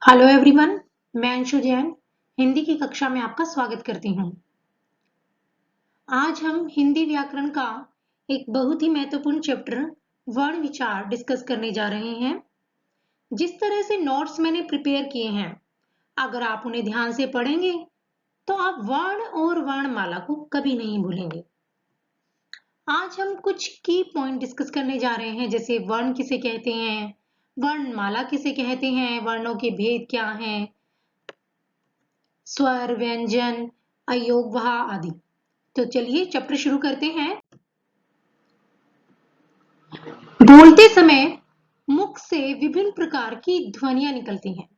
Hello everyone, मैं अंशु जैन हिंदी की कक्षा में आपका स्वागत करती हूँ। आज हम हिंदी व्याकरण का एक बहुत ही महत्वपूर्ण चैप्टर वर्ण विचार डिस्कस करने जा रहे हैं। जिस तरह से नोट्स मैंने प्रिपेयर किए हैं, अगर आप उन्हें ध्यान से पढ़ेंगे तो आप वर्ण और वर्णमाला को कभी नहीं भूलेंगे। आज हम कुछ की पॉइंट डिस्कस करने जा रहे हैं, जैसे वर्ण किसे कहते हैं, वर्णमाला किसे कहते हैं, वर्णों के भेद क्या हैं, स्वर, व्यंजन, अयोगवाह आदि। तो चलिए चैप्टर शुरू करते हैं। बोलते समय मुख से विभिन्न प्रकार की ध्वनियां निकलती हैं।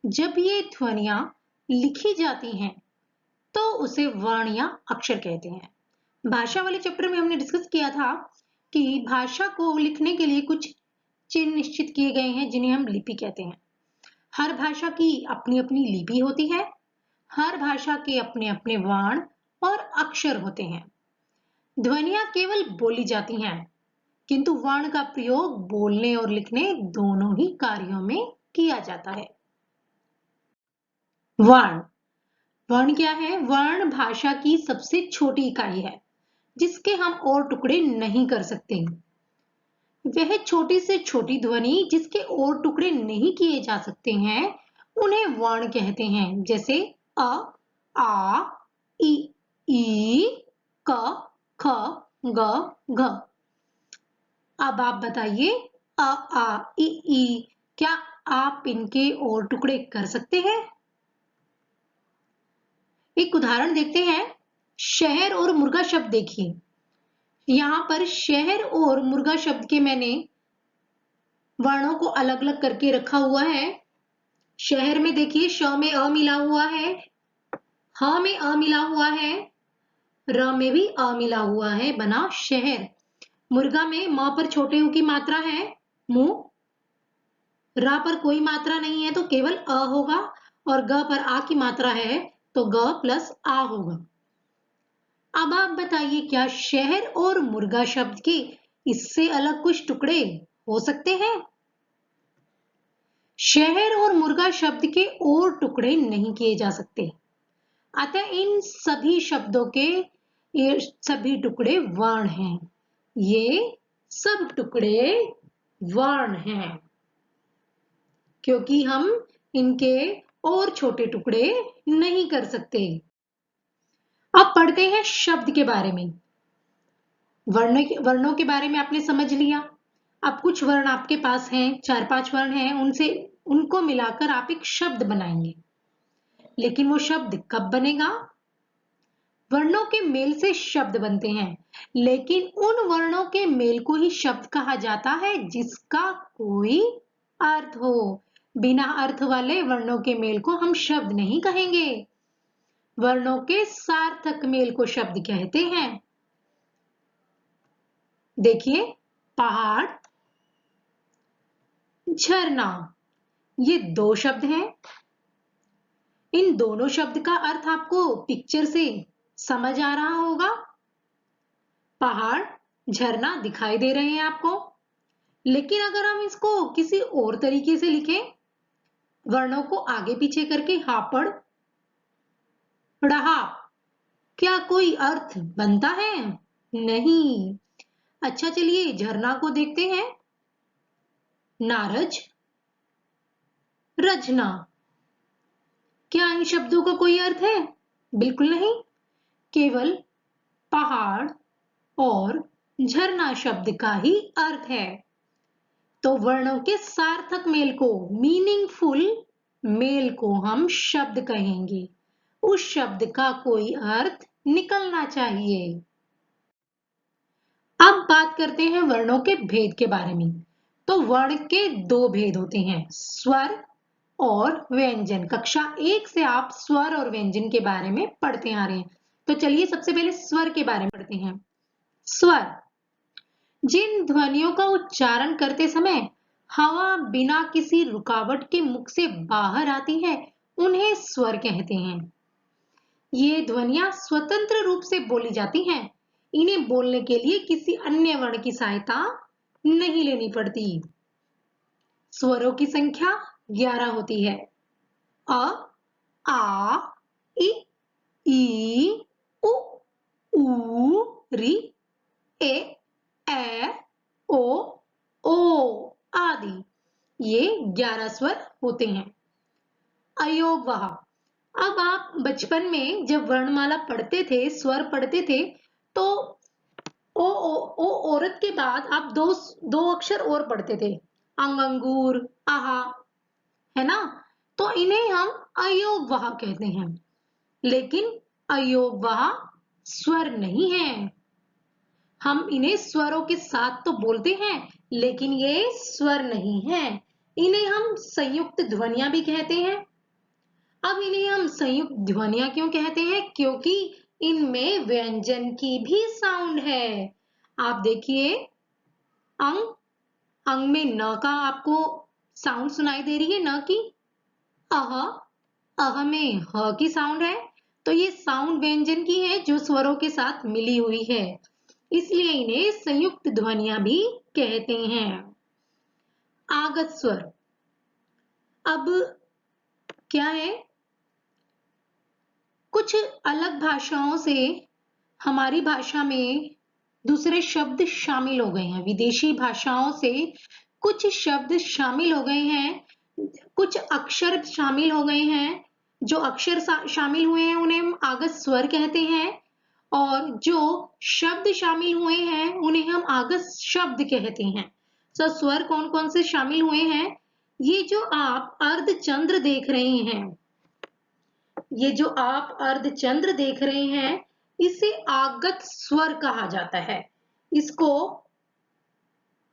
जब ये ध्वनियां लिखी जाती हैं तो उसे वर्ण या अक्षर कहते हैं। भाषा वाले चैप्टर में हमने डिस्कस किया था कि भाषा को लिखने के लिए कुछ चिन्ह निश्चित किए गए हैं, जिन्हें हम लिपि कहते हैं। हर भाषा की अपनी अपनी लिपि होती है। हर भाषा के अपने अपने वर्ण और अक्षर होते हैं। ध्वनियां केवल बोली जाती हैं, किंतु वर्ण का प्रयोग बोलने और लिखने दोनों ही कार्यों में किया जाता है। वर्ण वर्ण क्या है? वर्ण भाषा की सबसे छोटी इकाई है, जिसके हम और टुकड़े नहीं कर सकते। वह छोटी से छोटी ध्वनि जिसके और टुकड़े नहीं किए जा सकते हैं, उन्हें वर्ण कहते हैं। जैसे अ, आ, इ, ई, क, ख, ग, घ। अब आप बताइए, अ, आ, ई, क्या आप इनके और टुकड़े कर सकते हैं? एक उदाहरण देखते हैं। शहर और मुर्गा शब्द देखिए। यहाँ पर शहर और मुर्गा शब्द के मैंने वर्णों को अलग अलग करके रखा हुआ है। शहर में देखिए, श में अ मिला हुआ है, ह में अ मिला हुआ है, र में भी अ मिला हुआ है, बना शहर। मुर्गा में म पर छोटे ऊ की मात्रा है, मुंह। रा पर कोई मात्रा नहीं है तो केवल अ होगा, और ग पर आ की मात्रा है तो ग प्लस आ होगा। अब आप बताइए, क्या शहर और मुर्गा शब्द के इससे अलग कुछ टुकड़े हो सकते हैं? शहर और मुर्गा शब्द के और टुकड़े नहीं किए जा सकते। अतः इन सभी शब्दों के ये सभी टुकड़े वर्ण हैं। ये सब टुकड़े वर्ण हैं, क्योंकि हम इनके और छोटे टुकड़े नहीं कर सकते। अब पढ़ते हैं शब्द के बारे में। वर्णों के बारे में आपने समझ लिया। अब कुछ वर्ण आपके पास हैं, 4-5 वर्ण हैं, उनको मिलाकर आप एक शब्द बनाएंगे। लेकिन वो शब्द कब बनेगा? वर्णों के मेल से शब्द बनते हैं, लेकिन उन वर्णों के मेल को ही शब्द कहा जाता है जिसका कोई अर्थ हो। बिना अर्थ वाले वर्णों के मेल को हम शब्द नहीं कहेंगे। वर्णों के सार्थक मेल को शब्द कहते हैं। देखिए, पहाड़, झरना, ये दो शब्द हैं। इन दोनों शब्द का अर्थ आपको पिक्चर से समझ आ रहा होगा। पहाड़, झरना दिखाई दे रहे हैं आपको। लेकिन अगर हम इसको किसी और तरीके से लिखें, वर्णों को आगे पीछे करके, हापड़, रहा, क्या कोई अर्थ बनता है? नहीं। अच्छा, चलिए झरना को देखते हैं। नारज, रजना, क्या इन शब्दों का कोई अर्थ है? बिल्कुल नहीं। केवल पहाड़ और झरना शब्द का ही अर्थ है। तो वर्णों के सार्थक मेल को, मीनिंगफुल मेल को हम शब्द कहेंगे। उस शब्द का कोई अर्थ निकलना चाहिए। अब बात करते हैं वर्णों के भेद के बारे में। तो वर्ण के दो भेद होते हैं, स्वर और व्यंजन। कक्षा 1 से आप स्वर और व्यंजन के बारे में पढ़ते आ रहे हैं। तो चलिए सबसे पहले स्वर के बारे में पढ़ते हैं। स्वर, जिन ध्वनियों का उच्चारण करते समय हवा बिना किसी रुकावट के मुख से बाहर आती है, उन्हें स्वर कहते हैं। ये ध्वनियां स्वतंत्र रूप से बोली जाती हैं। इन्हें बोलने के लिए किसी अन्य वर्ण की सहायता नहीं लेनी पड़ती। स्वरों की संख्या 11 होती है। अ, आ, इ, ई, उ, ऊ, री, ए, ऐ, ओ, आदि। ये 11 स्वर होते हैं। अयोगवह। अब आप बचपन में जब वर्णमाला पढ़ते थे, स्वर पढ़ते थे, तो ओ औरत के बाद आप दो अक्षर और पढ़ते थे, अंग, अंगूर, आहा, है ना? तो इन्हें हम अयोगवह कहते हैं। लेकिन अयोगवह स्वर नहीं है। हम इन्हें स्वरों के साथ तो बोलते हैं, लेकिन ये स्वर नहीं है। इन्हें हम संयुक्त ध्वनियां भी कहते हैं। अब इन्हें हम संयुक्त ध्वनियां क्यों कहते हैं? क्योंकि इनमें व्यंजन की भी साउंड है। आप देखिए, अंग, अंग में न का आपको साउंड सुनाई दे रही है, न की। अह, अह में ह की साउंड है। तो ये साउंड व्यंजन की है जो स्वरों के साथ मिली हुई है, इसलिए इन्हें संयुक्त ध्वनियां भी कहते हैं। आगत स्वर। अब क्या है, कुछ अलग भाषाओं से हमारी भाषा में दूसरे शब्द शामिल हो गए हैं। विदेशी भाषाओं से कुछ शब्द शामिल हो गए हैं, कुछ अक्षर शामिल हो गए हैं। जो अक्षर शामिल हुए हैं उन्हें हम आगत स्वर कहते हैं, और जो शब्द शामिल हुए हैं उन्हें हम आगत शब्द कहते हैं। तो स्वर कौन कौन से शामिल हुए हैं? ये जो आप अर्धचंद्र देख रहे हैं, ये जो आप अर्धचंद्र देख रहे हैं, इसे आगत स्वर कहा जाता है। इसको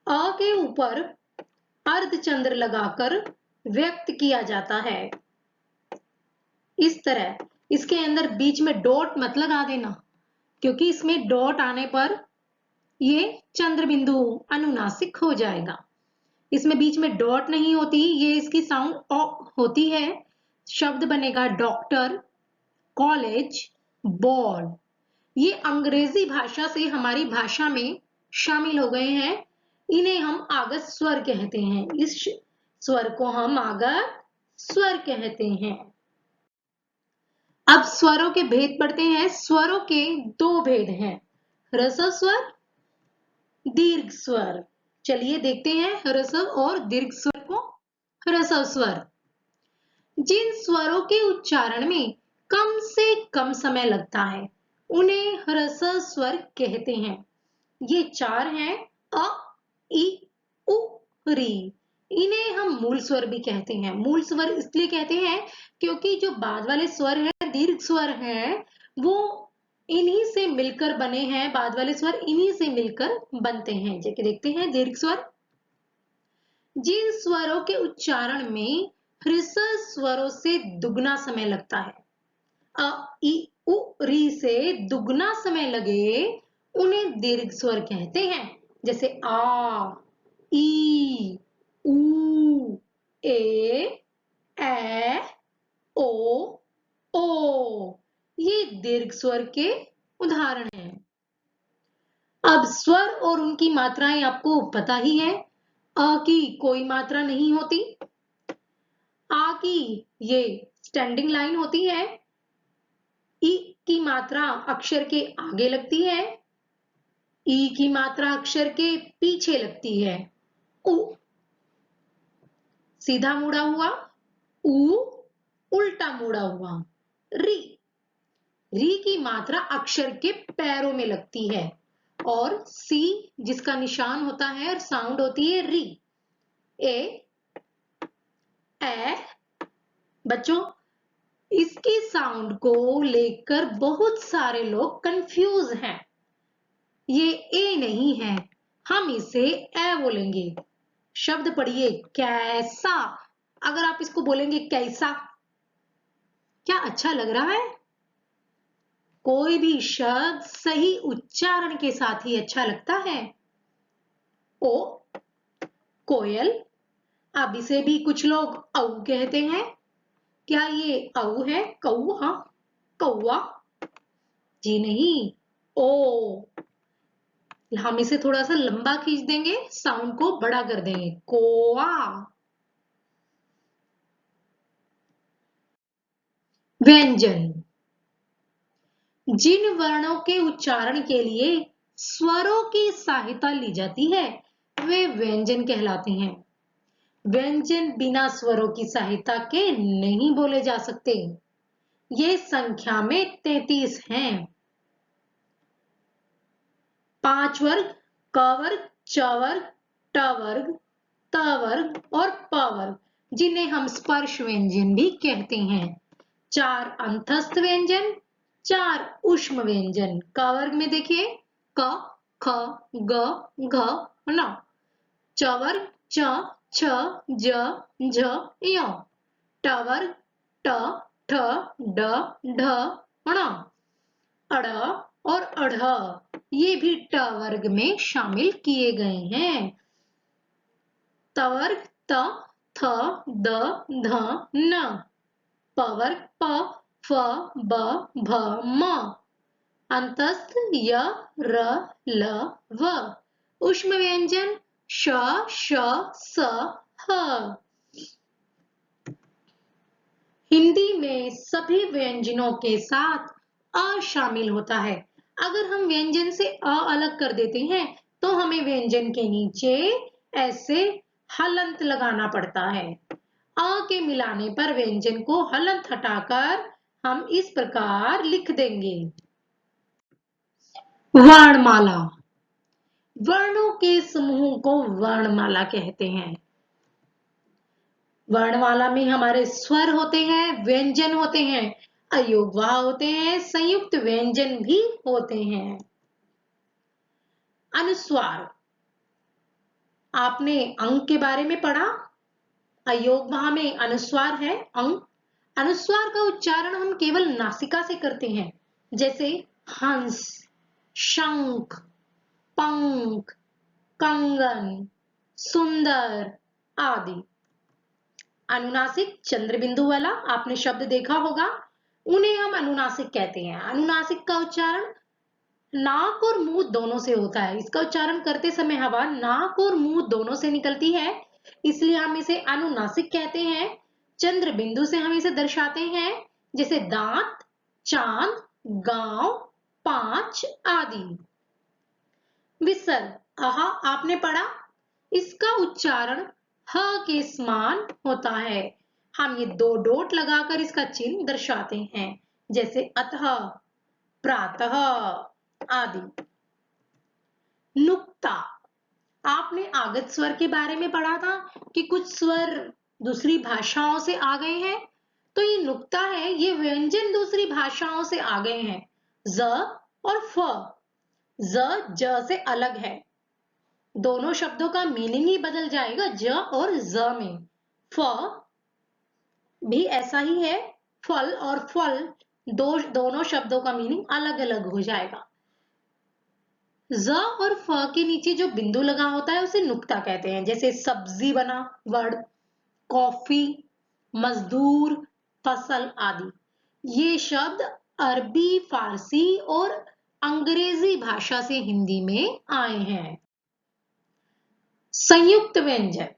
अ के ऊपर अर्धचंद्र लगाकर व्यक्त किया जाता है। इस तरह इसके अंदर बीच में डॉट मत लगा देना, क्योंकि इसमें डॉट आने पर ये चंद्र बिंदु अनुनासिक हो जाएगा। इसमें बीच में डॉट नहीं होती, ये इसकी साउंड ओ होती है। शब्द बनेगा डॉक्टर, कॉलेज, बॉल। ये अंग्रेजी भाषा से हमारी भाषा में शामिल हो गए हैं। इन्हें हम आगत स्वर कहते हैं। इस स्वर को हम आगत स्वर कहते हैं। अब स्वरों के भेद पढ़ते हैं। स्वरों के दो भेद हैं, ह्रस्व स्वर, दीर्घ स्वर। चलिए देखते हैं ह्रस्व और दीर्घ स्वर को। ह्रस्व स्वर, जिन स्वरों के उच्चारण में कम से कम समय लगता है उन्हें ह्रस्व स्वर कहते हैं। ये चार हैं, अ, इ, उ, री। इन्हें हम मूल स्वर भी कहते हैं। मूल स्वर इसलिए कहते हैं क्योंकि जो बाद वाले स्वर हैं, दीर्घ स्वर हैं, वो इन्हीं से मिलकर बने हैं। बाद वाले स्वर इन्हीं से मिलकर बनते हैं। जैसे देखते हैं दीर्घ स्वर, जिन स्वरों के उच्चारण में ह्रस्व स्वरों से दुगना समय लगता है, अ, इ, उ, री से दुगना समय लगे, उन्हें दीर्घ स्वर कहते हैं। जैसे आ, ई, ऊ, ए, ओ। ये दीर्घ स्वर के उदाहरण हैं। अब स्वर और उनकी मात्राएं आपको पता ही है। अ की कोई मात्रा नहीं होती, आ की ये स्टैंडिंग लाइन होती है, ई की मात्रा अक्षर के आगे लगती है, ई की मात्रा अक्षर के पीछे लगती है। उ सीधा मुड़ा हुआ, ऊ उल्टा मुड़ा हुआ। री, री की मात्रा अक्षर के पैरों में लगती है। और सी जिसका निशान होता है और साउंड होती है री। ए, बच्चों, इसकी साउंड को लेकर बहुत सारे लोग कंफ्यूज हैं। ये ए नहीं है, हम इसे ए बोलेंगे। शब्द पढ़िए, कैसा। अगर आप इसको बोलेंगे कैसा, क्या अच्छा लग रहा है? कोई भी शब्द सही उच्चारण के साथ ही अच्छा लगता है। ओ, कोयल। अब इसे भी कुछ लोग औ कहते हैं। क्या ये औ है? कौआ, कौआ? जी नहीं, ओ। हम इसे थोड़ा सा लंबा खींच देंगे, साउंड को बड़ा कर देंगे, कोआ। व्यंजन। जिन वर्णों के उच्चारण के लिए स्वरों की सहायता ली जाती है वे व्यंजन कहलाते हैं। व्यंजन बिना स्वरों की सहायता के नहीं बोले जा सकते। ये संख्या में 33 हैं। 5 वर्ग, क वर्ग, च वर्ग, ट वर्ग, त वर्ग और प वर्ग, जिन्हें हम स्पर्श व्यंजन भी कहते हैं। 4 अंतस्थ व्यंजन, 4 ऊष्म व्यंजन। क वर्ग में देखिए क, ख, ग, घ, न। च वर्ग च, छ, ज, झ, य। ट वर्ग ट, ठ, ड, ढ, ण। अड़ और अढ़ ये भी ट वर्ग में शामिल किए गए हैं। त वर्ग त, थ, द, ध, न। प वर्ग प, फ, ब, भ, म। अंतस्थ य, र, ल, व। ऊष्म व्यंजन श, श, स, ह। हिंदी में सभी व्यंजनों के साथ अ शामिल होता है। अगर हम व्यंजन से अ अलग कर देते हैं तो हमें व्यंजन के नीचे ऐसे हलंत लगाना पड़ता है। अ के मिलाने पर व्यंजन को हलंत हटाकर हम इस प्रकार लिख देंगे। वर्णमाला। वर्णों के समूह को वर्णमाला कहते हैं। वर्णमाला में हमारे स्वर होते हैं, व्यंजन होते हैं, अयोगवाह होते हैं, संयुक्त व्यंजन भी होते हैं। अनुस्वार। आपने अंक के बारे में पढ़ा। अयोगवाह में अनुस्वार है अंक। अनुस्वार का उच्चारण हम केवल नासिका से करते हैं, जैसे हंस, शंख, पंख, कंगन, सुंदर आदि। अनुनासिक चंद्र बिंदु वाला आपने शब्द देखा होगा, उन्हें हम अनुनासिक कहते हैं। अनुनासिक का उच्चारण नाक और मुंह दोनों से होता है। इसका उच्चारण करते समय हवा नाक और मुंह दोनों से निकलती है, इसलिए हम इसे अनुनासिक कहते हैं। चंद्र बिंदु से हम इसे दर्शाते हैं, जैसे दांत, चांद, गांव, 5 आदि। विसर्ग आहा आपने पढ़ा, इसका उच्चारण ह के समान होता है। हम ये 2 डॉट लगाकर इसका चिन्ह दर्शाते हैं, जैसे अतः, प्रातः आदि। नुक्ता। आपने आगत स्वर के बारे में पढ़ा था कि कुछ स्वर दूसरी भाषाओं से आ गए हैं, तो ये नुक्ता है, ये व्यंजन दूसरी भाषाओं से आ गए हैं। ज और फ, ज ज से अलग है, दोनों शब्दों का मीनिंग ही बदल जाएगा ज और ज में। फ भी ऐसा ही है, फल और फल दोनों शब्दों का मीनिंग अलग अलग हो जाएगा। ज और फ के नीचे जो बिंदु लगा होता है उसे नुक्ता कहते हैं, जैसे सब्जी बना वर्ड, कॉफी, मजदूर, फसल आदि। ये शब्द अरबी, फारसी और अंग्रेजी भाषा से हिंदी में आए हैं। संयुक्त व्यंजन,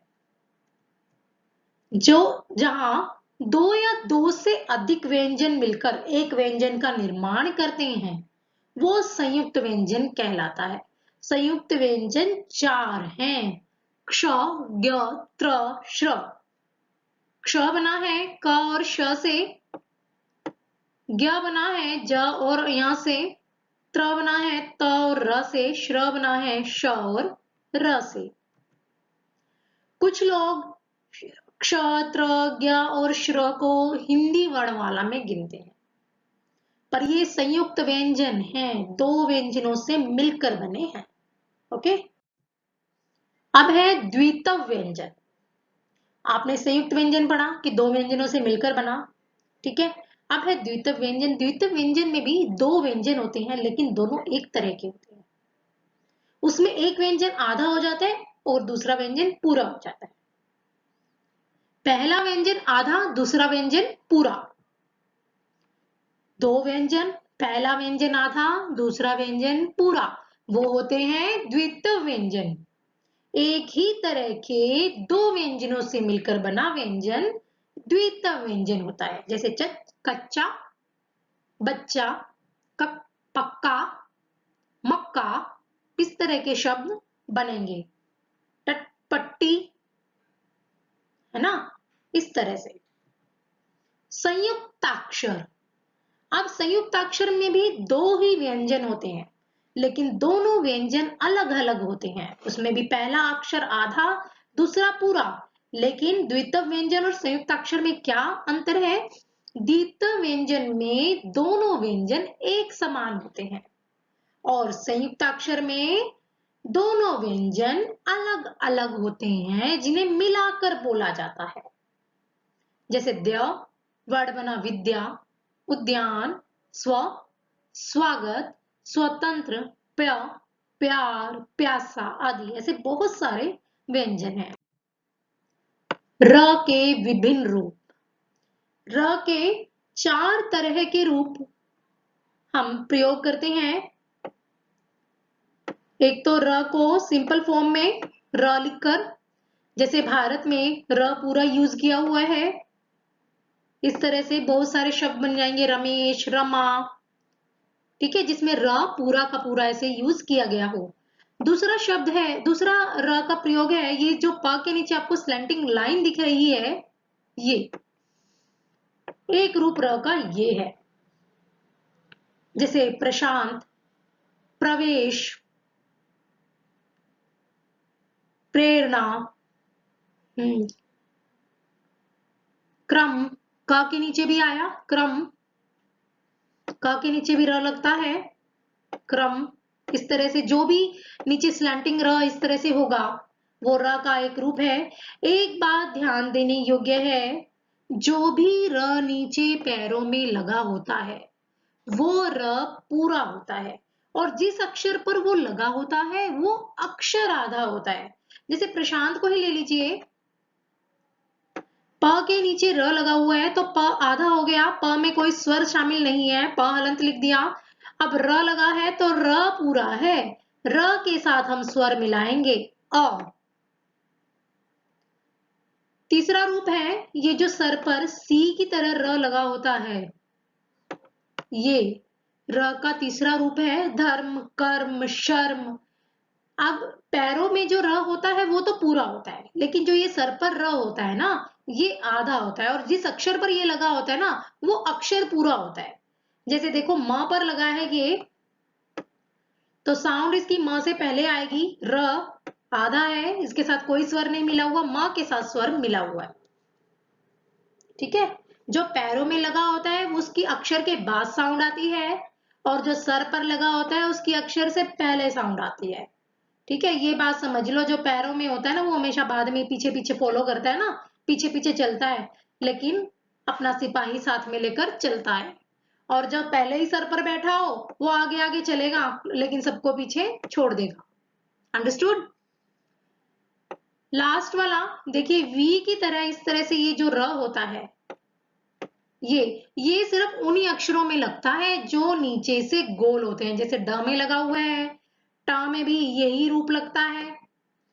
जहां 2 या 2 से अधिक व्यंजन मिलकर एक व्यंजन का निर्माण करते हैं, वो संयुक्त व्यंजन कहलाता है। संयुक्त व्यंजन 4 हैं। क्ष, ज्ञ, त्र, श्र। क्ष बना है क और श से, ज्ञ बना है ज और यहाँ से, त्र बना है त और र से, श्र बना है श और र से। कुछ लोग क्ष, त्र, ज्ञ और श्र को हिंदी वर्णमाला में गिनते हैं, पर ये संयुक्त व्यंजन हैं, 2 व्यंजनों से मिलकर बने हैं। ओके, अब है द्वित्व व्यंजन। आपने संयुक्त व्यंजन पढ़ा कि 2 व्यंजनों से मिलकर बना, ठीक है। अब है द्वित्व व्यंजन। द्वित्व व्यंजन में भी 2 व्यंजन होते हैं, लेकिन दोनों एक तरह के होते हैं। उसमें एक व्यंजन आधा हो जाता है और दूसरा व्यंजन पूरा हो जाता है। पहला व्यंजन आधा, दूसरा व्यंजन पूरा। 2 व्यंजन, पहला व्यंजन आधा, दूसरा व्यंजन पूरा, वो होते हैं द्वित्व व्यंजन। एक ही तरह के 2 व्यंजनों से मिलकर बना व्यंजन द्वित्व व्यंजन होता है, जैसे कच्चा, बच्चा, पक्का, मक्का, इस तरह के शब्द बनेंगे। टटपट्टी, है ना, इस तरह से। संयुक्ताक्षर, अब संयुक्ताक्षर में भी दो ही व्यंजन होते हैं, लेकिन दोनों व्यंजन अलग अलग होते हैं। उसमें भी पहला अक्षर आधा, दूसरा पूरा। लेकिन द्वित्व व्यंजन और संयुक्ताक्षर में क्या अंतर है? द्वित्व व्यंजन में दोनों व्यंजन एक समान होते हैं और संयुक्ताक्षर में दोनों व्यंजन अलग अलग होते हैं, जिन्हें मिलाकर बोला जाता है। जैसे द्य, वर्ड बना विद्या, उद्यान, स्व, स्वागत, स्वतंत्र, प्य, प्यार, प्यासा आदि, ऐसे बहुत सारे व्यंजन हैं। र के विभिन्न रूप, र के 4 तरह के रूप हम प्रयोग करते हैं। एक तो र को सिंपल फॉर्म में र लिखकर, जैसे भारत में र पूरा यूज किया हुआ है, इस तरह से बहुत सारे शब्द बन जाएंगे, रमेश, रमा, ठीक है, जिसमें र पूरा का पूरा ऐसे यूज किया गया हो। दूसरा शब्द है, दूसरा र का प्रयोग है, ये जो प के नीचे आपको स्लैंटिंग लाइन दिख रही है, ये एक रूप र का ये है। जैसे प्रशांत, प्रवेश, प्रेरणा, क्रम, क के नीचे भी आया क्रम, क के नीचे भी र लगता है, क्रम। इस तरह से जो भी नीचे स्लैंटिंग र इस तरह से होगा, वो र का एक रूप है। एक बात ध्यान देने योग्य है, जो भी र नीचे पैरों में लगा होता है वो र पूरा होता है, और जिस अक्षर पर वो लगा होता है वो अक्षर आधा होता है। जैसे प्रशांत को ही ले लीजिए, प के नीचे र लगा हुआ है तो प आधा हो गया, प में कोई स्वर शामिल नहीं है, प हलंत लिख दिया। अब र लगा है तो र पूरा है, र के साथ हम स्वर मिलाएंगे अ। तीसरा रूप है, ये जो सर पर सी की तरह र लगा होता है, ये र का तीसरा रूप है, धर्म, कर्म, शर्म। अब पैरों में जो र होता है वो तो पूरा होता है, लेकिन जो ये सर पर र होता है ना, ये आधा होता है, और जिस अक्षर पर ये लगा होता है ना, वो अक्षर पूरा होता है। जैसे देखो म पर लगा है ये, तो साउंड इसकी म से पहले आएगी, र आधा है, इसके साथ कोई स्वर नहीं मिला हुआ, म के साथ स्वर मिला हुआ है, ठीक है। जो पैरों में लगा होता है उसकी अक्षर के बाद साउंड आती है, और जो सर पर लगा होता है उसकी अक्षर से पहले साउंड आती है, ठीक है। ये बात समझ लो, जो पैरों में होता है ना वो हमेशा बाद में पीछे पीछे फॉलो करता है ना, पीछे पीछे चलता है, लेकिन अपना सिपाही साथ में लेकर चलता है। और जो पहले ही सर पर बैठा हो वो आगे आगे चलेगा, लेकिन सबको पीछे छोड़ देगा। अंडरस्टूड? लास्ट वाला देखिए, वी की तरह इस तरह से ये जो र होता है, ये सिर्फ उन्हीं अक्षरों में लगता है जो नीचे से गोल होते हैं। जैसे ड में लगा हुआ है, ट में भी यही रूप लगता है,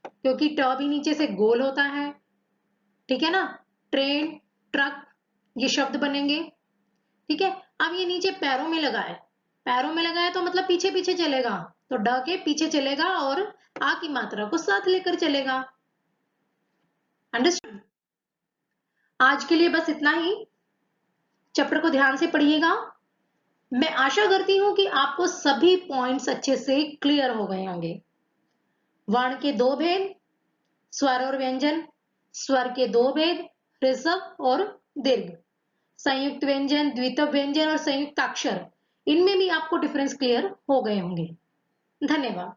क्योंकि ट भी नीचे से गोल होता है, ठीक है ना। ट्रेन, ट्रक, ये शब्द बनेंगे, ठीक है। अब ये नीचे पैरों में लगा है, पैरों में लगा है तो मतलब पीछे पीछे चलेगा, तो ड के पीछे चलेगा और आ की मात्रा को साथ लेकर चलेगा। अंडरस्टूड? आज के लिए बस इतना ही, चैप्टर को ध्यान से पढ़िएगा। मैं आशा करती हूं कि आपको सभी पॉइंट्स अच्छे से क्लियर हो गए होंगे। वर्ण के 2 भेद, स्वर और व्यंजन, स्वर के 2 भेद, ऋषभ और दीर्घ, संयुक्त व्यंजन, द्वित्व व्यंजन और संयुक्ताक्षर, इनमें भी आपको डिफरेंस क्लियर हो गए होंगे। धन्यवाद।